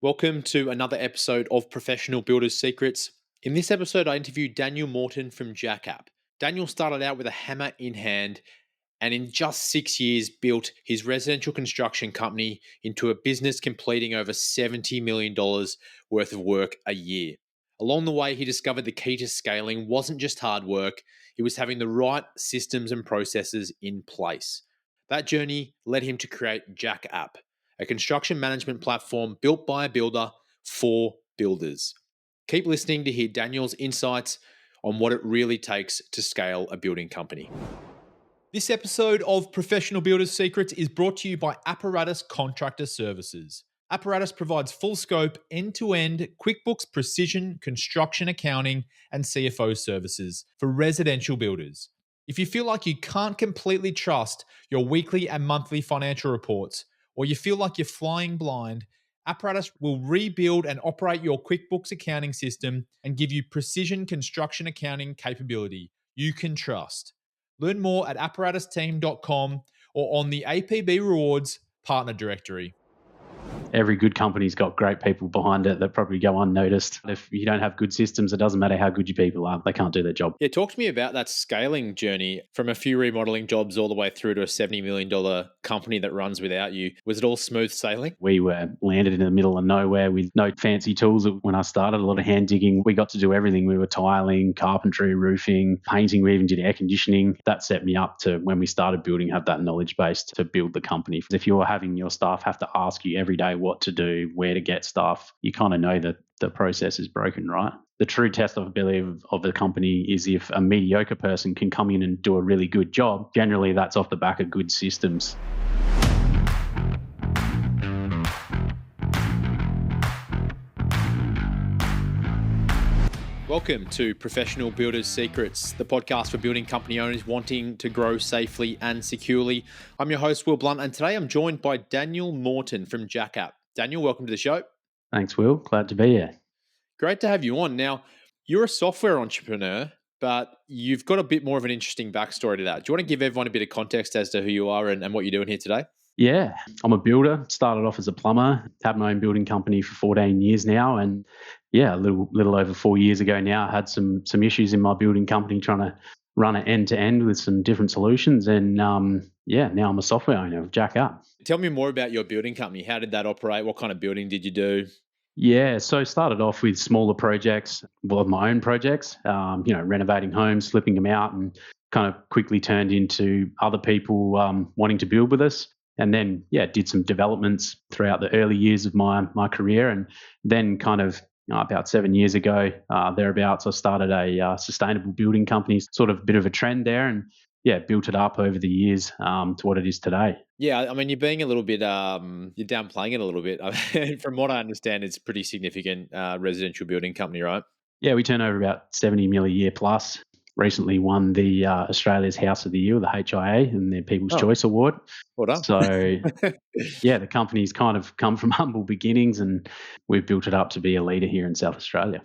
Welcome to another episode of Professional Builders Secrets. In this episode, I interviewed Daniel Morton from Jackapp. Daniel started out with a hammer in hand and in just 6 years built his residential construction company into a business completing over $70 million worth of work a year. Along the way, he discovered the key to scaling wasn't just hard work, it was having the right systems and processes in place. That journey led him to create Jackapp, a construction management platform built by a builder for builders. Keep listening to hear Daniel's insights on what it really takes to scale a building company. This episode of Professional Builders Secrets is brought to you by Apparatus Contractor Services. Apparatus provides full scope, end-to-end QuickBooks precision construction accounting and CFO services for residential builders. If you feel like you can't completely trust your weekly and monthly financial reports, or you feel like you're flying blind, Apparatus will rebuild and operate your QuickBooks accounting system and give you precision construction accounting capability you can trust. Learn more at apparatusteam.com or on the APB Rewards Partner Directory. Every good company's got great people behind it that probably go unnoticed. If you don't have good systems, it doesn't matter how good your people are. They can't do their job. Yeah, talk to me about that scaling journey from a few remodeling jobs all the way through to a $70 million company that runs without you. Was it all smooth sailing? We were landed in the middle of nowhere with no fancy tools. When I started, a lot of hand digging. We got to do everything. We were tiling, carpentry, roofing, painting. We even did air conditioning. That set me up to, when we started building, have that knowledge base to build the company. If you're having your staff have to ask you every day what to do, where to get stuff, you kind of know that the process is broken, right? The true test of ability of the company is if a mediocre person can come in and do a really good job. Generally, that's off the back of good systems. Welcome to Professional Builders Secrets, the podcast for building company owners wanting to grow safely and securely. I'm your host, Will Blunt, and today I'm joined by Daniel Morton from Jackapp. Daniel, welcome to the show. Thanks, Will. Glad to be here. Great to have you on. Now, you're a software entrepreneur, but you've got a bit more of an interesting backstory to that. Do you want to give everyone a bit of context as to who you are and what you're doing here today? Yeah, I'm a builder. Started off as a plumber, had my own building company for 14 years now. And yeah, a little over 4 years ago now, I had some issues in my building company trying to run it end to end with some different solutions. And now I'm a software owner of Jackapp. Tell me more about your building company. How did that operate? What kind of building did you do? Yeah, so started off with smaller projects, well, my own projects, renovating homes, flipping them out, and kind of quickly turned into other people wanting to build with us. And then, did some developments throughout the early years of my career. And then kind of about 7 years ago, thereabouts, I started a sustainable building company, sort of a bit of a trend there. And built it up over the years to what it is today. Yeah, I mean, you're being a little bit, you're downplaying it a little bit. From what I understand, it's a pretty significant residential building company, right? Yeah, we turn over about 70 mil a year plus. Recently won the Australia's House of the Year, the HIA, and their People's Choice Award. Well done. So, the company's kind of come from humble beginnings, and we've built it up to be a leader here in South Australia.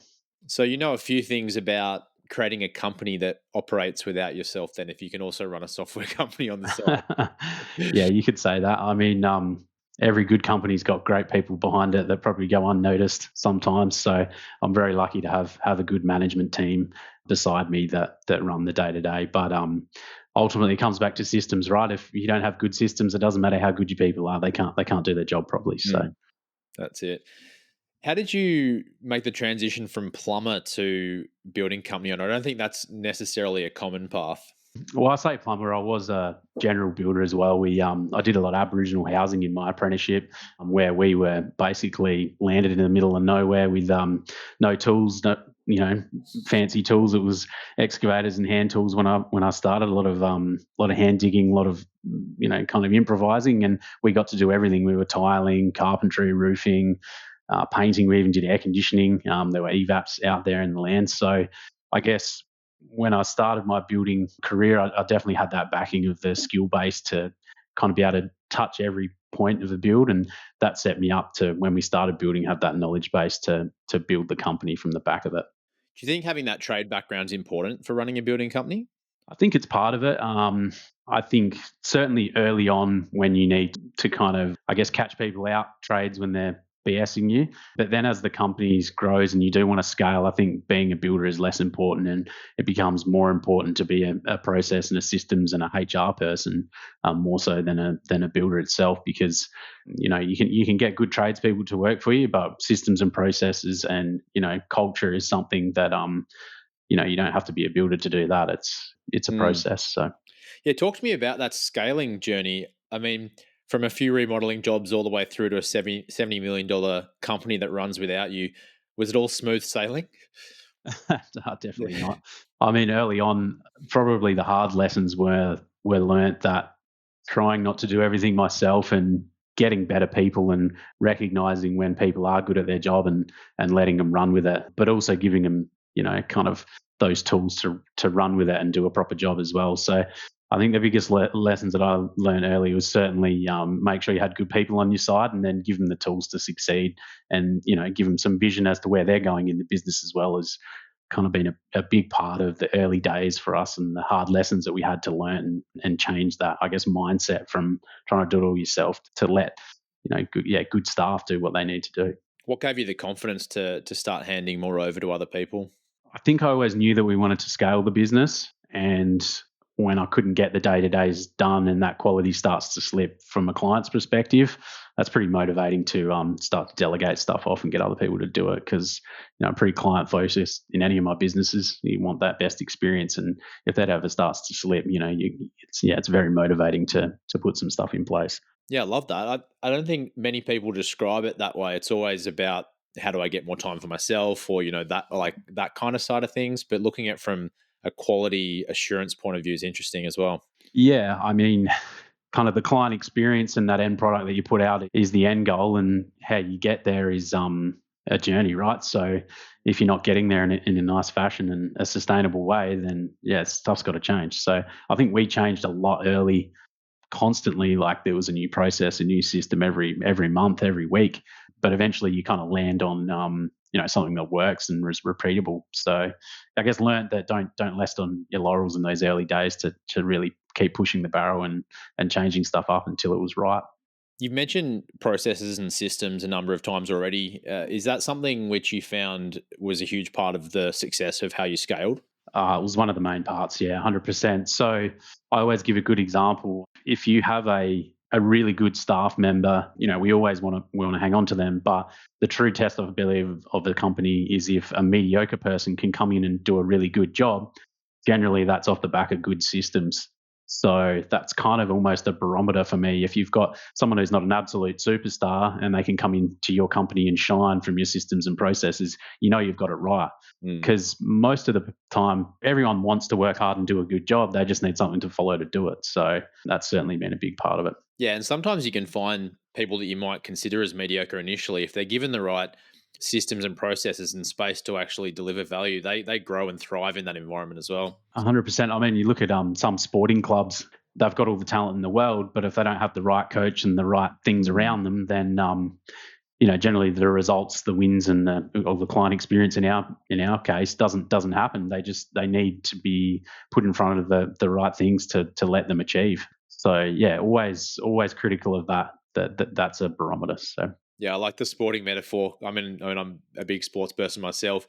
So you know a few things about creating a company that operates without yourself then, if you can also run a software company on the side. Yeah, you could say that. I mean, every good company's got great people behind it that probably go unnoticed sometimes. So I'm very lucky to have a good management team beside me that run the day-to-day. But ultimately it comes back to systems, right? If you don't have good systems, it doesn't matter how good your people are. They can't do their job properly. So that's it. How did you make the transition from plumber to building company owner? I don't think that's necessarily a common path. Well, I say plumber. I was a general builder as well. I did a lot of Aboriginal housing in my apprenticeship, where we were basically landed in the middle of nowhere with no tools, no fancy tools. It was excavators and hand tools when I started. A lot of hand digging, a lot of kind of improvising, and we got to do everything. We were tiling, carpentry, roofing, painting. We even did air conditioning. There were EVAPs out there in the land. So I guess when I started my building career, I definitely had that backing of the skill base to kind of be able to touch every point of the build. And that set me up to, when we started building, have that knowledge base to build the company from the back of it. Do you think having that trade background is important for running a building company? I think it's part of it. I think certainly early on, when you need to kind of, I guess, catch people out, trades when they're BSing you. But then as the company grows and you do want to scale, I think being a builder is less important, and it becomes more important to be a process and a systems and a HR person, more so than a builder itself, because you can get good tradespeople to work for you, but systems and processes and culture is something that you don't have to be a builder to do that. It's a Mm. process. So Yeah, talk to me about that scaling journey. I mean, from a few remodeling jobs all the way through to a $70 million company that runs without you, was it all smooth sailing? definitely Yeah. not. I mean, early on, probably the hard lessons were learnt that trying not to do everything myself and getting better people and recognizing when people are good at their job and letting them run with it, but also giving them kind of those tools to run with it and do a proper job as well. So I think the biggest lessons that I learned early was certainly make sure you had good people on your side, and then give them the tools to succeed, and give them some vision as to where they're going in the business, as well as kind of been a big part of the early days for us, and the hard lessons that we had to learn, and change that, I guess, mindset from trying to do it all yourself to let good staff do what they need to do. What gave you the confidence to start handing more over to other people? I think I always knew that we wanted to scale the business, and when I couldn't get the day to days done and that quality starts to slip from a client's perspective, that's pretty motivating to start to delegate stuff off and get other people to do it, because I'm pretty client focused in any of my businesses. You want that best experience, and if that ever starts to slip, it's very motivating to put some stuff in place. Yeah, I love that. I don't think many people describe it that way. It's always about how do I get more time for myself, or that, like, that kind of side of things. But looking at from a quality assurance point of view is interesting as well. Yeah, I mean, kind of the client experience and that end product that you put out is the end goal, and how you get there is a journey, right? So if you're not getting there in a nice fashion and a sustainable way, then yeah, stuff's got to change. So I think we changed a lot early, constantly. Like, there was a new process, a new system every month, every week, but eventually you kind of land on something that works and is repeatable. So I guess learned that don't rest on your laurels in those early days, to really keep pushing the barrel and changing stuff up until it was right. You've mentioned processes and systems a number of times already. Is that something which you found was a huge part of the success of how you scaled? It was one of the main parts, yeah, 100%. So I always give a good example. If you have a really good staff member, we always want to hang on to them. But the true test of ability of the company is if a mediocre person can come in and do a really good job. Generally, that's off the back of good systems. So that's kind of almost a barometer for me. If you've got someone who's not an absolute superstar and they can come into your company and shine from your systems and processes, you've got it right. Mm. Because most of the time, everyone wants to work hard and do a good job. They just need something to follow to do it. So that's certainly been a big part of it. Yeah, and sometimes you can find people that you might consider as mediocre initially, if they're given the right systems and processes and space to actually deliver value, they grow and thrive in that environment as well. 100%. I mean, you look at some sporting clubs, they've got all the talent in the world, but if they don't have the right coach and the right things Mm. around them, then generally the results, the wins, and the client experience in our case doesn't happen. They need to be put in front of the right things to let them achieve. So yeah, always critical of that. That's a barometer. So Yeah, I like the sporting metaphor. I mean, I'm a big sports person myself,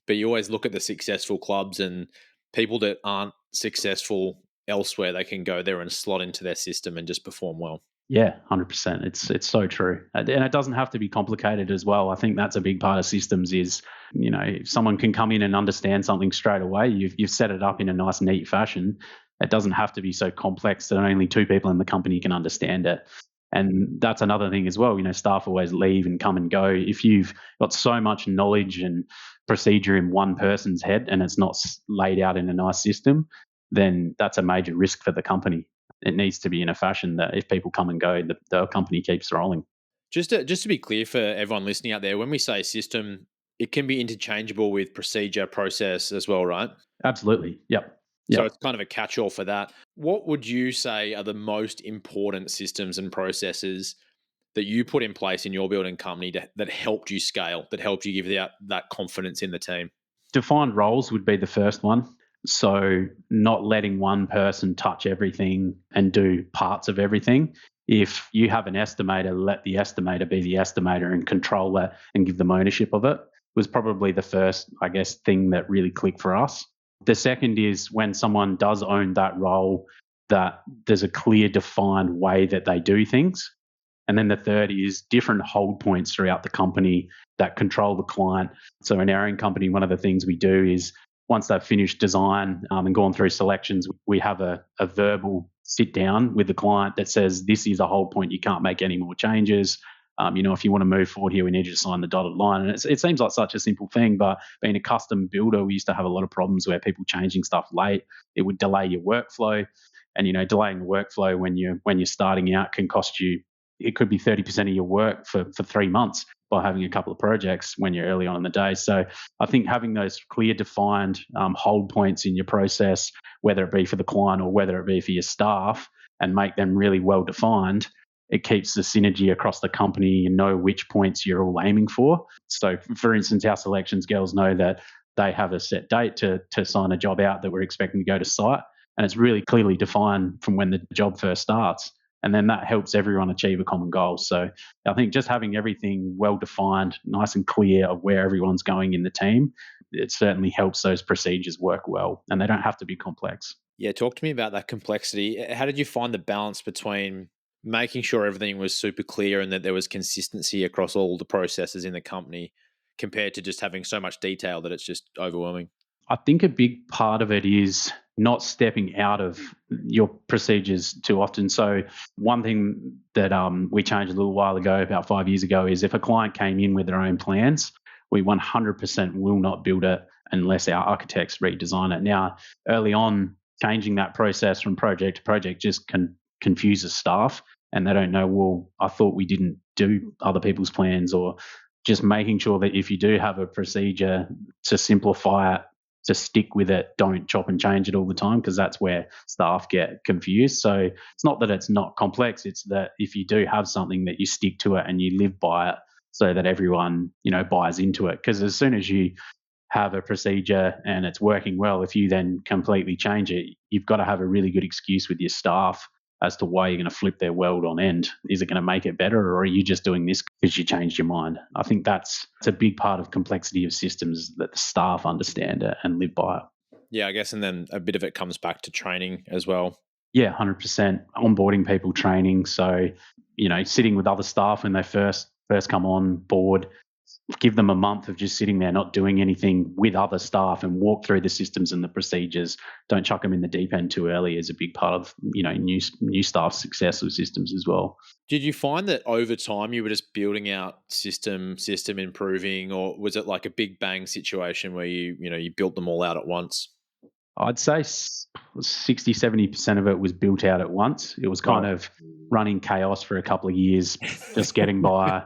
but you always look at the successful clubs and people that aren't successful elsewhere, they can go there and slot into their system and just perform well. yeah, 100%. It's so true, and it doesn't have to be complicated as well. I think that's a big part of systems. Is if someone can come in and understand something straight away, you've set it up in a nice, neat fashion. It doesn't have to be so complex that only two people in the company can understand it. And that's another thing as well. Staff always leave and come and go. If you've got so much knowledge and procedure in one person's head and it's not laid out in a nice system, then that's a major risk for the company. It needs to be in a fashion that if people come and go, the company keeps rolling. Just to be clear for everyone listening out there, when we say system, it can be interchangeable with procedure, process as well, right? Absolutely. Yep. So Yep. it's kind of a catch-all for that. What would you say are the most important systems and processes that you put in place in your building company that helped you scale, that helped you give that confidence in the team? Defined roles would be the first one. So not letting one person touch everything and do parts of everything if you have an estimator, let the estimator be the estimator and control that and give them ownership of it, was probably the first, I guess, thing that really clicked for us. The second is when someone does own that role, that there's a clear, defined way that they do things. And then the third is different hold points throughout the company that control the client. So in our own company, one of the things we do is once they've finished design and gone through selections, we have a verbal sit down with the client that says, this is a hold point. You can't make any more changes. If you want to move forward here, we need you to sign the dotted line. And it seems like such a simple thing, but being a custom builder, we used to have a lot of problems where people changing stuff late, it would delay your workflow. And, delaying the workflow when you're starting out can cost you, it could be 30% of your work for 3 months by having a couple of projects when you're early on in the day. So I think having those clear, defined hold points in your process, whether it be for the client or whether it be for your staff, and make them really well defined, it keeps the synergy across the company and know which points you're all aiming for. So, for instance, our selections girls know that they have a set date to sign a job out that we're expecting to go to site, and it's really clearly defined from when the job first starts. And then that helps everyone achieve a common goal. So I think just having everything well defined, nice and clear of where everyone's going in the team, it certainly helps those procedures work well, and they don't have to be complex. Yeah, talk to me about that complexity. How did you find the balance between making sure everything was super clear and that there was consistency across all the processes in the company compared to just having so much detail that it's just overwhelming? I think a big part of it is not stepping out of your procedures too often. So one thing that we changed a little while ago, about 5 years ago, is if a client came in with their own plans, we 100% will not build it unless our architects redesign it. Now, early on, changing that process from project to project just confuses staff, and they don't know, well, I thought we didn't do other people's plans, or just making sure that if you do have a procedure, to simplify it, to stick with it, don't chop and change it all the time, because that's where staff get confused. So it's not that it's not complex, it's that if you do have something, that you stick to it and you live by it, so that everyone, buys into it. Because as soon as you have a procedure and it's working well, if you then completely change it, you've got to have a really good excuse with your staff as to why you're going to flip their world on end. Is it going to make it better, or are you just doing this because you changed your mind? I think it's a big part of complexity of systems, that the staff understand it and live by it. Yeah, I guess, and then a bit of it comes back to training as well. Yeah, 100%. Onboarding people, training. So, sitting with other staff when they first come on board, give them a month of just sitting there, not doing anything with other staff, and walk through the systems and the procedures. Don't chuck them in the deep end too early is a big part of, new staff success of systems as well. Did you find that over time you were just building out system improving, or was it like a big bang situation where you built them all out at once? I'd say 60-70% of it was built out at once. It was kind of running chaos for a couple of years, just getting by.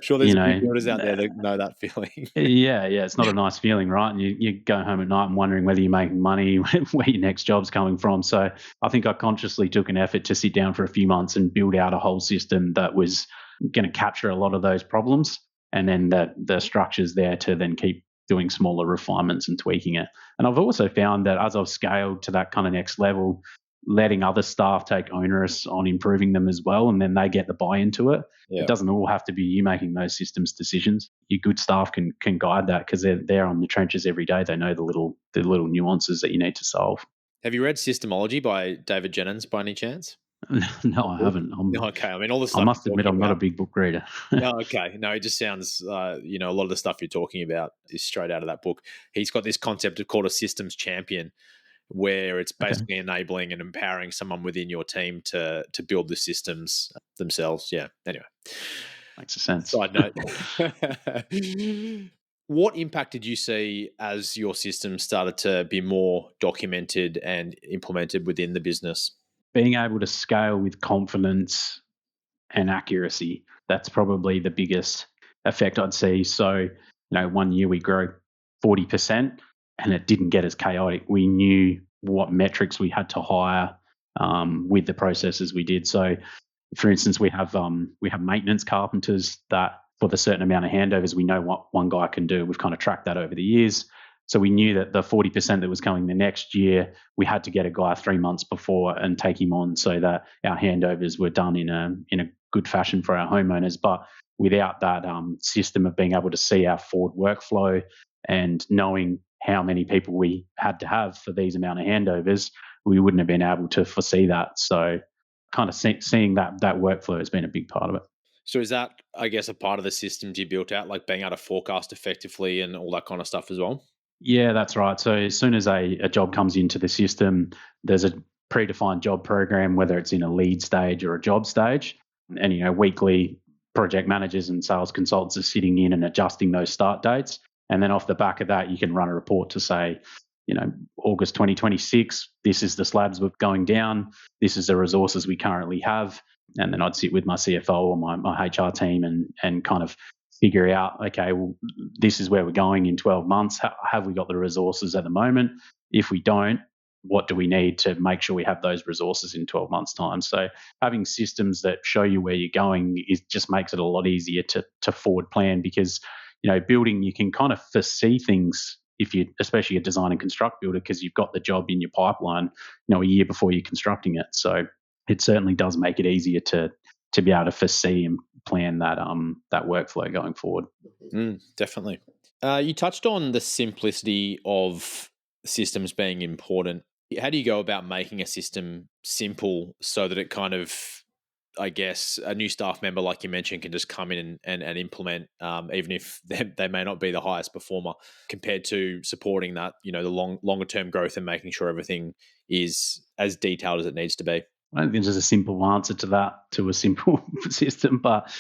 Sure, there's big builders out there that know that feeling. Yeah, it's not a nice feeling, right? And you go home at night and wondering whether you're making money, where your next job's coming from. So I think I consciously took an effort to sit down for a few months and build out a whole system that was going to capture a lot of those problems, and then the structure's there to then keep doing smaller refinements and tweaking it. And I've also found that as I've scaled to that kind of next level, letting other staff take onus on improving them as well, and then they get the buy into it. Yeah. It doesn't all have to be you making those systems decisions. Your good staff can guide that, because they're on the trenches every day. They know the little nuances that you need to solve. Have you read Systemology by David Jennings by any chance? No, I haven't. Okay. I mean, all the stuff. I must admit, I'm not a big book reader. No, okay. No, it just sounds, a lot of the stuff you're talking about is straight out of that book. He's got this concept called a systems champion, where it's basically enabling and empowering someone within your team to build the systems themselves. Yeah. Anyway. Makes sense. Side note. What impact did you see as your system started to be more documented and implemented within the business? Being able to scale with confidence and accuracy, that's probably the biggest effect I'd see. So, 1 year we grew 40%, and it didn't get as chaotic. We knew what metrics we had to hire with the processes we did. So, for instance, we have maintenance carpenters that, for the certain amount of handovers, we know what one guy can do. We've kind of tracked that over the years. So we knew that the 40% that was coming the next year, we had to get a guy 3 months before and take him on so that our handovers were done in a good fashion for our homeowners. But without that system of being able to see our forward workflow and knowing how many people we had to have for these amount of handovers, we wouldn't have been able to foresee that. So kind of seeing that workflow has been a big part of it. So is that, I guess, a part of the systems you built out, like being able to forecast effectively and all that kind of stuff as well? Yeah, that's right. So as soon as a job comes into the system, there's a predefined job program, whether it's in a lead stage or a job stage. And, weekly project managers and sales consultants are sitting in and adjusting those start dates. And then off the back of that, you can run a report to say, August 2026, this is the slabs we're going down. This is the resources we currently have. And then I'd sit with my CFO or my HR team and kind of figure out, okay, well, this is where we're going in 12 months. Have we got the resources at the moment? If we don't, what do we need to make sure we have those resources in 12 months' time? So having systems that show you where you're going just makes it a lot easier to forward plan because, building, you can kind of foresee things if you, especially a design and construct builder, because you've got the job in your pipeline, a year before you're constructing it. So it certainly does make it easier to be able to foresee and plan that workflow going forward. Definitely. You touched on the simplicity of systems being important. How do you go about making a system simple so that it kind of, I guess, a new staff member, like you mentioned, can just come in and implement, even if they may not be the highest performer, compared to supporting that, the longer term growth and making sure everything is as detailed as it needs to be? I don't think there's a simple answer to that, to a simple system, but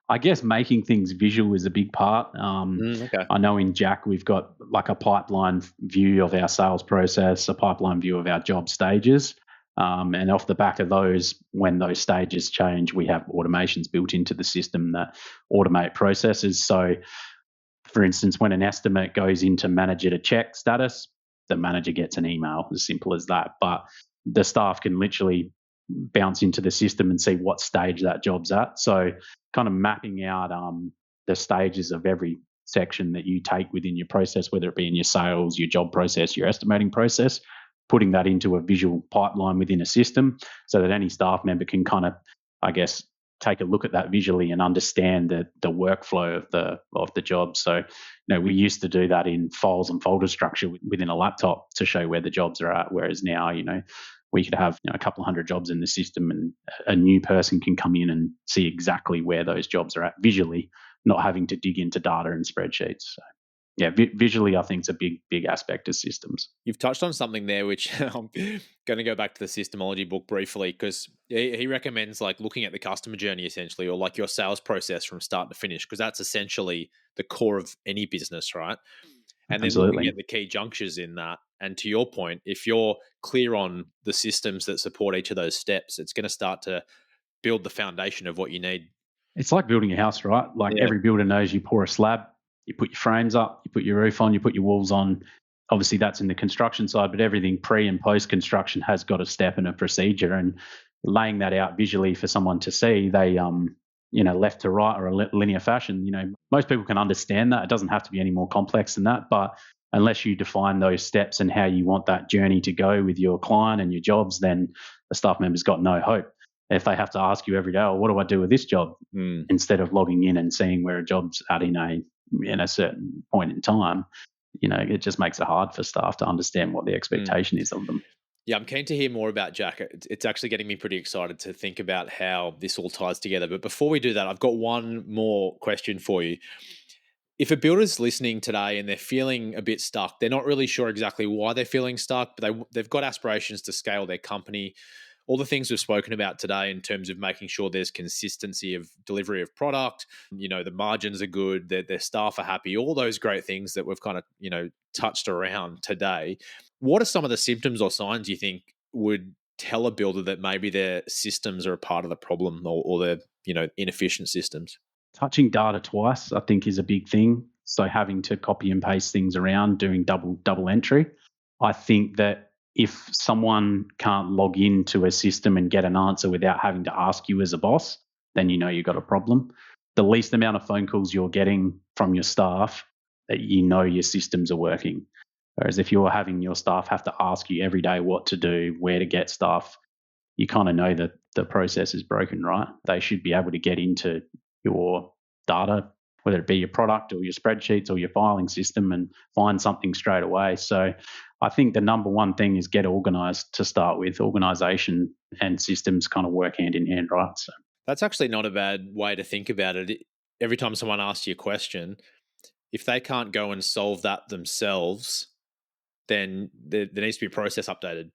I guess making things visual is a big part. Okay. I know in Jack, we've got like a pipeline view of our sales process, a pipeline view of our job stages. And off the back of those, when those stages change, we have automations built into the system that automate processes. So, for instance, when an estimate goes into manager to check status, the manager gets an email, as simple as that. But the staff can literally bounce into the system and see what stage that job's at. So kind of mapping out the stages of every section that you take within your process, whether it be in your sales, your job process, your estimating process, putting that into a visual pipeline within a system so that any staff member can kind of, I guess, take a look at that visually and understand the workflow of the job. So, we used to do that in files and folder structure within a laptop to show where the jobs are at, whereas now, we could have a couple of hundred jobs in the system and a new person can come in and see exactly where those jobs are at visually, not having to dig into data and spreadsheets. So, yeah, visually, I think it's a big aspect of systems. You've touched on something there, which I'm going to go back to the systemology book briefly because he recommends like looking at the customer journey essentially, or like your sales process from start to finish, because that's essentially the core of any business, right? And then looking Absolutely. at the key junctures in that. And to your point, if you're clear on the systems that support each of those steps, it's going to start to build the foundation of what you need. It's like building a house, right? Like Yeah. every builder knows you pour a slab, you put your frames up, you put your roof on, you put your walls on. Obviously, that's in the construction side, but everything pre and post construction has got a step and a procedure. And laying that out visually for someone to see, they, left to right or a linear fashion, most people can understand that. It doesn't have to be any more complex than that. But unless you define those steps and how you want that journey to go with your client and your jobs, then the staff member's got no hope. If they have to ask you every day, oh, what do I do with this job? Instead of logging in and seeing where a job's at in a certain point in time, it just makes it hard for staff to understand what the expectation is of them. Yeah, I'm keen to hear more about Jack. It's actually getting me pretty excited to think about how this all ties together. But before we do that, I've got one more question for you. If a builder's listening today and they're feeling a bit stuck, they're not really sure exactly why they're feeling stuck, but they've got aspirations to scale their company, all the things we've spoken about today in terms of making sure there's consistency of delivery of product, the margins are good, their staff are happy, all those great things that we've kind of, touched around today. What are some of the symptoms or signs you think would tell a builder that maybe their systems are a part of the problem or they're, inefficient systems? Touching data twice, I think, is a big thing. So having to copy and paste things around, doing double entry. I think that if someone can't log into a system and get an answer without having to ask you as a boss, then you've got a problem. The least amount of phone calls you're getting from your staff, that your systems are working. Whereas if you're having your staff have to ask you every day what to do, where to get stuff, you kind of know that the process is broken, right? They should be able to get into your data, whether it be your product or your spreadsheets or your filing system, and find something straight away. So I think the number one thing is get organized to start with. Organization and systems kind of work hand in hand, right? So That's actually not a bad way to think about it. Every time someone asks you a question, if they can't go and solve that themselves, then there needs to be a process updated,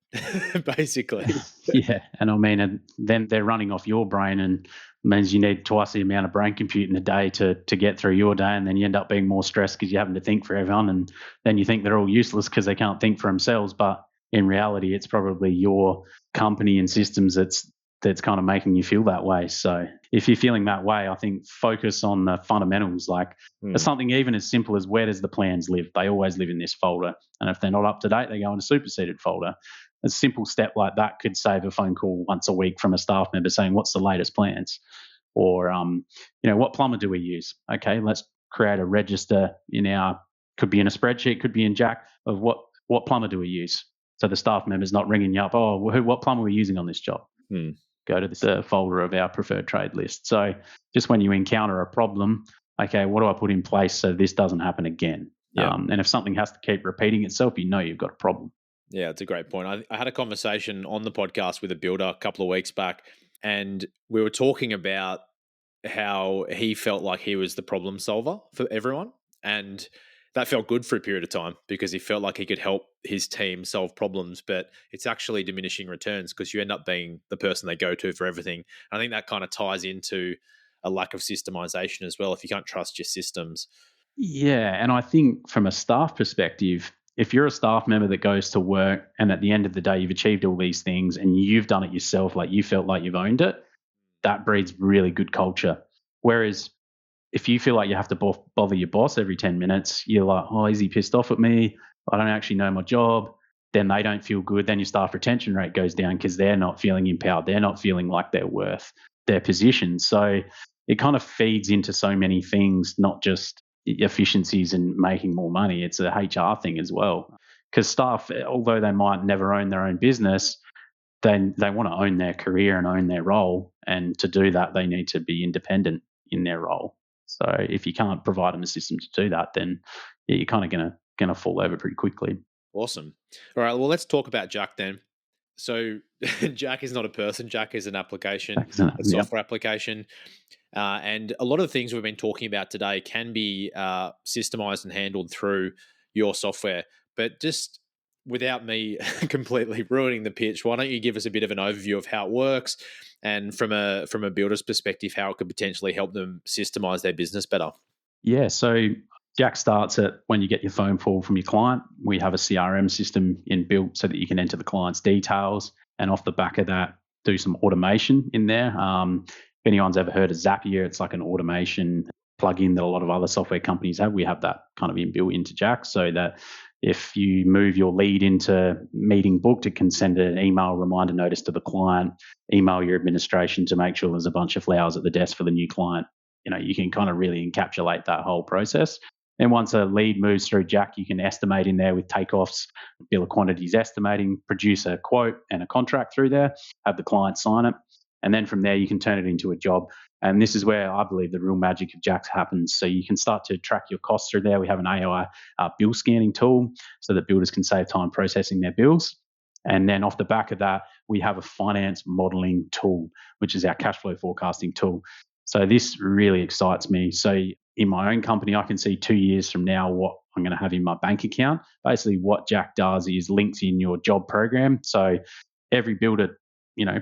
basically. yeah, and I mean, and then they're running off your brain, and means you need twice the amount of brain compute in a day to get through your day, and then you end up being more stressed because you're having to think for everyone, and then you think they're all useless because they can't think for themselves. But in reality, it's probably your company and systems that's kind of making you feel that way. So if you're feeling that way, I think focus on the fundamentals. Like something even as simple as, where does the plans live? They always live in this folder, and if they're not up to date, they go in a superseded folder. A simple step like that could save a phone call once a week from a staff member saying, what's the latest plans? Or, what plumber do we use? Okay, let's create a register could be in a spreadsheet, could be in Jack, of what plumber do we use? So the staff member's not ringing you up, what plumber are we using on this job? Go to this folder of our preferred trade list. So just when you encounter a problem, okay, what do I put in place so this doesn't happen again? Yeah. And if something has to keep repeating itself, you've got a problem. Yeah, it's a great point. I had a conversation on the podcast with a builder a couple of weeks back, and we were talking about how he felt like he was the problem solver for everyone. And that felt good for a period of time because he felt like he could help his team solve problems, but it's actually diminishing returns because you end up being the person they go to for everything. I think that kind of ties into a lack of systemization as well. If you can't trust your systems. Yeah, and I think from a staff perspective, if you're a staff member that goes to work and at the end of the day you've achieved all these things and you've done it yourself, like you felt like you've owned it, that breeds really good culture. Whereas if you feel like you have to bother your boss every 10 minutes, you're like, oh, is he pissed off at me? I don't actually know my job. Then they don't feel good. Then your staff retention rate goes down because they're not feeling empowered. They're not feeling like they're worth their position. So it kind of feeds into so many things, not just efficiencies and making more money. It's a HR thing as well. Because staff, although they might never own their own business, they want to own their career and own their role. And to do that, they need to be independent in their role. So if you can't provide them a system to do that, then you're kind of gonna fall over pretty quickly. Awesome. All right. Well, let's talk about Jack then. So Jack is not a person. Jack is an application, a software application. And a lot of the things we've been talking about today can be systemized and handled through your software. But just without me completely ruining the pitch, why don't you give us a bit of an overview of how it works, and from a builder's perspective, how it could potentially help them systemize their business better? Yeah. So Jack starts at when you get your phone call from your client. We have a CRM system inbuilt so that you can enter the client's details, and off the back of that, do some automation in there. If anyone's ever heard of Zapier, it's like an automation plugin that a lot of other software companies have. We have that kind of inbuilt into Jack, so that if you move your lead into meeting booked, it can send an email reminder notice to the client, email your administration to make sure there's a bunch of flowers at the desk for the new client. You can kind of really encapsulate that whole process. And once a lead moves through Jack, you can estimate in there with takeoffs, bill of quantities estimating, produce a quote and a contract through there, have the client sign it. And then from there, you can turn it into a job. And this is where I believe the real magic of Jack happens. So you can start to track your costs through there. We have an AI bill scanning tool so that builders can save time processing their bills. And then off the back of that, we have a finance modeling tool, which is our cash flow forecasting tool. So this really excites me. So in my own company, I can see 2 years from now what I'm going to have in my bank account. Basically, what Jack does is links in your job program. So every builder,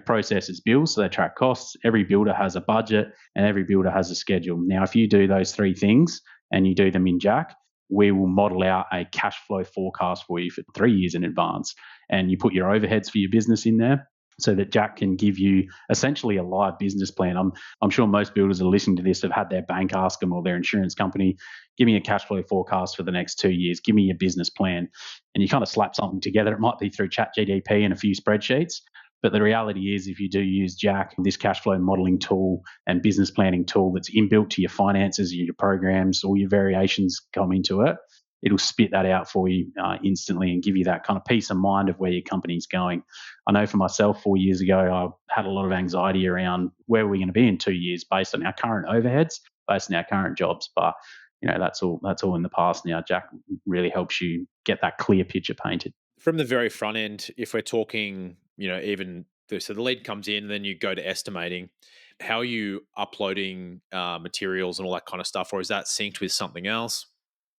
processes bills, so they track costs. Every builder has a budget and every builder has a schedule. Now, if you do those three things and you do them in Jack, we will model out a cash flow forecast for you for 3 years in advance. And you put your overheads for your business in there, so that Jack can give you essentially a live business plan. I'm sure most builders are listening to this have had their bank ask them, or their insurance company, give me a cash flow forecast for the next 2 years, give me your business plan. And you kind of slap something together. It might be through ChatGPT and a few spreadsheets. But the reality is, if you do use Jack, this cash flow modeling tool and business planning tool that's inbuilt to your finances, your programs, all your variations come into it, it'll spit that out for you instantly and give you that kind of peace of mind of where your company's going. I know for myself, 4 years ago, I had a lot of anxiety around where we're going to be in 2 years based on our current overheads, based on our current jobs. But that's all in the past now. Jack really helps you get that clear picture painted. From the very front end, if we're talking, even so the lead comes in, then you go to estimating. How are you uploading materials and all that kind of stuff, or is that synced with something else?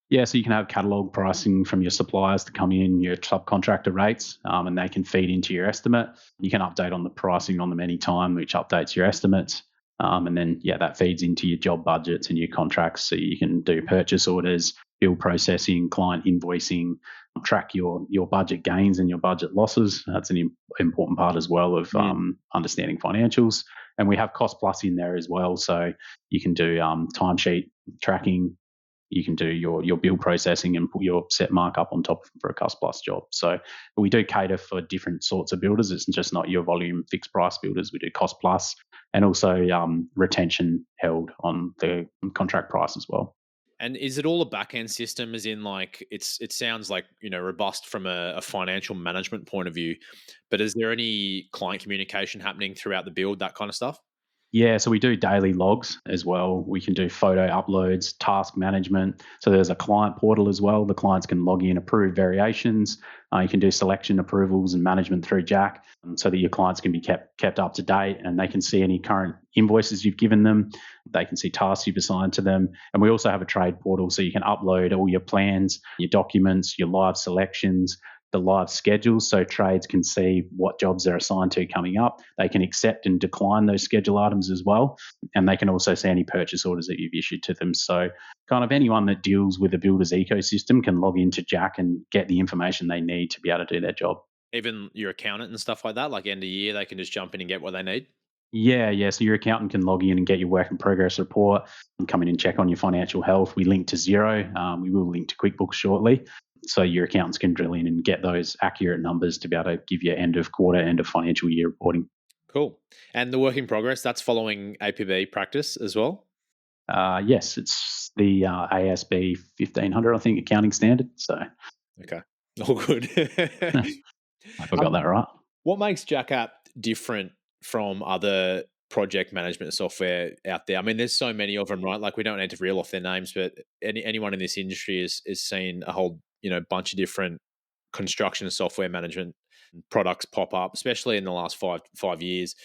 Yeah, so you can have catalog pricing from your suppliers to come in, your subcontractor rates, and they can feed into your estimate. You can update on the pricing on them anytime, which updates your estimates. And then, yeah, that feeds into your job budgets and your contracts. So you can do purchase orders, bill processing, client invoicing, track your budget gains and your budget losses. That's an important part as well of understanding financials. And we have cost plus in there as well. So you can do timesheet tracking, you can do your bill processing and put your set markup on top for a cost plus job. So we do cater for different sorts of builders. It's just not your volume fixed price builders. We do cost plus and also retention held on the contract price as well. And is it all a back end system? As in, like it sounds like robust from a financial management point of view, but is there any client communication happening throughout the build, that kind of stuff? Yeah, so we do daily logs as well. We can do photo uploads, task management. So there's a client portal as well. The clients can log in, approve variations. You can do selection approvals and management through Jack, so that your clients can be kept up to date and they can see any current invoices you've given them. They can see tasks you've assigned to them. And we also have a trade portal, so you can upload all your plans, your documents, your live selections, the live schedules, so trades can see what jobs they're assigned to coming up. They can accept and decline those schedule items as well. And they can also see any purchase orders that you've issued to them. So kind of anyone that deals with the builder's ecosystem can log into Jack and get the information they need to be able to do their job. Even your accountant and stuff like that, like end of year, they can just jump in and get what they need. Yeah. So your accountant can log in and get your work in progress report and come in and check on your financial health. We link to Xero. We will link to QuickBooks shortly. So your accountants can drill in and get those accurate numbers to be able to give you end of quarter, end of financial year reporting. Cool. And the work in progress, that's following APB practice as well? Yes, it's the ASB 1500, I think, accounting standard. So Okay. All good. I got that right. What makes JackApp different from other project management software out there? I mean, there's so many of them, right? Like we don't need to reel off their names, but anyone in this industry is seen a whole bunch of different construction software management products pop up, especially in the last five years.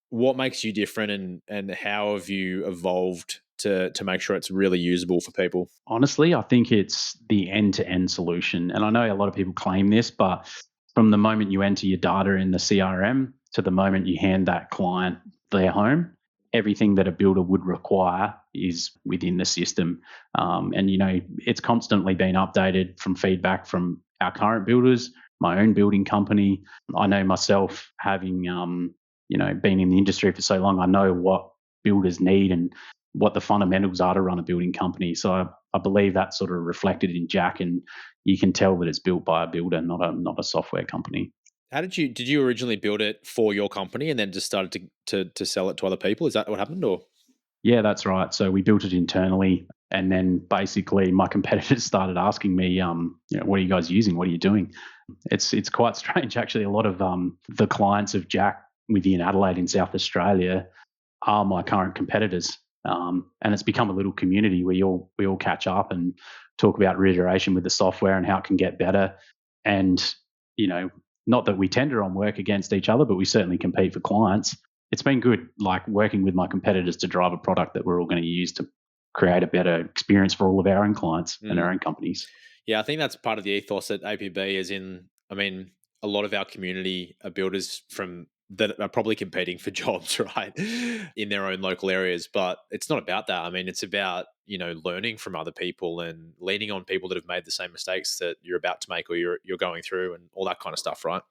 What makes you different, and how have you evolved to make sure it's really usable for people? Honestly, I think it's the end-to-end solution. And I know a lot of people claim this, but from the moment you enter your data in the CRM to the moment you hand that client their home, everything that a builder would require is within the system. And, it's constantly been updated from feedback from our current builders, my own building company. I know myself having, been in the industry for so long, I know what builders need and what the fundamentals are to run a building company. So I believe that's sort of reflected in Jack, and you can tell that it's built by a builder, not a software company. How did you originally build it for your company and then just started to sell it to other people? Is that what happened, or? Yeah, that's right. So we built it internally, and then basically my competitors started asking me, what are you guys using? What are you doing? It's quite strange actually. A lot of the clients of Jack within Adelaide in South Australia are my current competitors. And it's become a little community. We all catch up and talk about reiteration with the software and how it can get better. And not that we tender on work against each other, but we certainly compete for clients. It's been good, like working with my competitors to drive a product that we're all going to use to create a better experience for all of our own clients and our own companies. Yeah, I think that's part of the ethos at APB. Is in, I mean, a lot of our community are builders from that are probably competing for jobs, right, in their own local areas. But it's not about that. I mean, it's about learning from other people and leaning on people that have made the same mistakes that you're about to make or you're going through, and all that kind of stuff, right?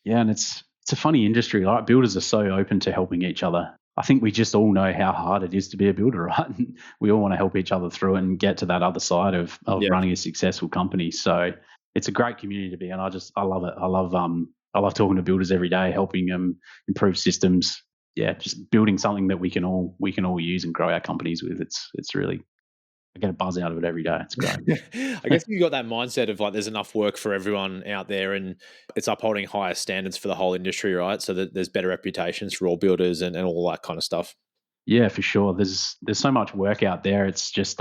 Yeah, and it's a funny industry, right? Builders are so open to helping each other. I think we just all know how hard it is to be a builder, right? And we all want to help each other through it and get to that other side of Yeah. running a successful company. So it's a great community to be in. I love it. I love talking to builders every day, helping them improve systems. Yeah, just building something that we can all use and grow our companies with. It's really I get a buzz out of it every day. It's great. I guess you got that mindset of like there's enough work for everyone out there, and it's upholding higher standards for the whole industry, right? So that there's better reputations for all builders and all that kind of stuff. Yeah, for sure. There's so much work out there. It's just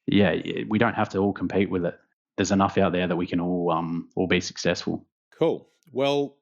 yeah, we don't have to all compete with it. There's enough out there that we can all be successful. Cool. Well,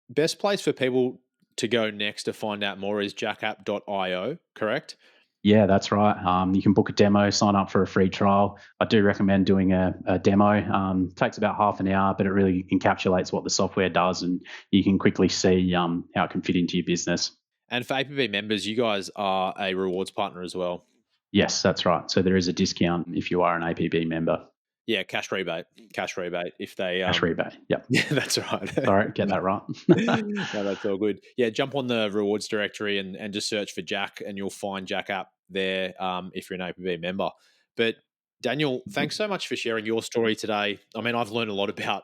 best place for people to go next to find out more is jackapp.io, correct? Yeah, that's right. You can book a demo, sign up for a free trial. I do recommend doing a demo. Takes about half an hour, but it really encapsulates what the software does, and you can quickly see how it can fit into your business. And for APB members, you guys are a rewards partner as well. Yes, that's right. So there is a discount if you are an APB member. Yeah, cash rebate if they Cash rebate. Yep. yeah, that's right. Sorry, get that right. No, that's all good. Yeah, jump on the rewards directory and just search for Jack, and you'll find Jack app there if you're an APB member. But Daniel, thanks so much for sharing your story today. I mean, I've learned a lot about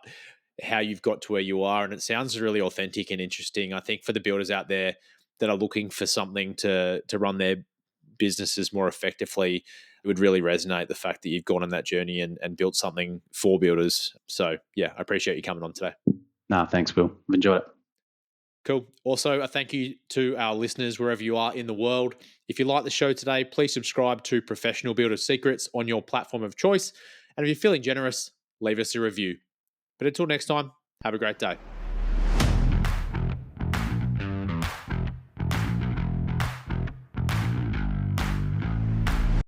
how you've got to where you are, and it sounds really authentic and interesting. I think for the builders out there that are looking for something to run their businesses more effectively, it would really resonate the fact that you've gone on that journey and built something for builders. So yeah, I appreciate you coming on today. No, thanks, Will. I've enjoyed it. Cool. Also, a thank you to our listeners wherever you are in the world. If you like the show today, please subscribe to Professional Builder Secrets on your platform of choice. And if you're feeling generous, leave us a review. But until next time, have a great day.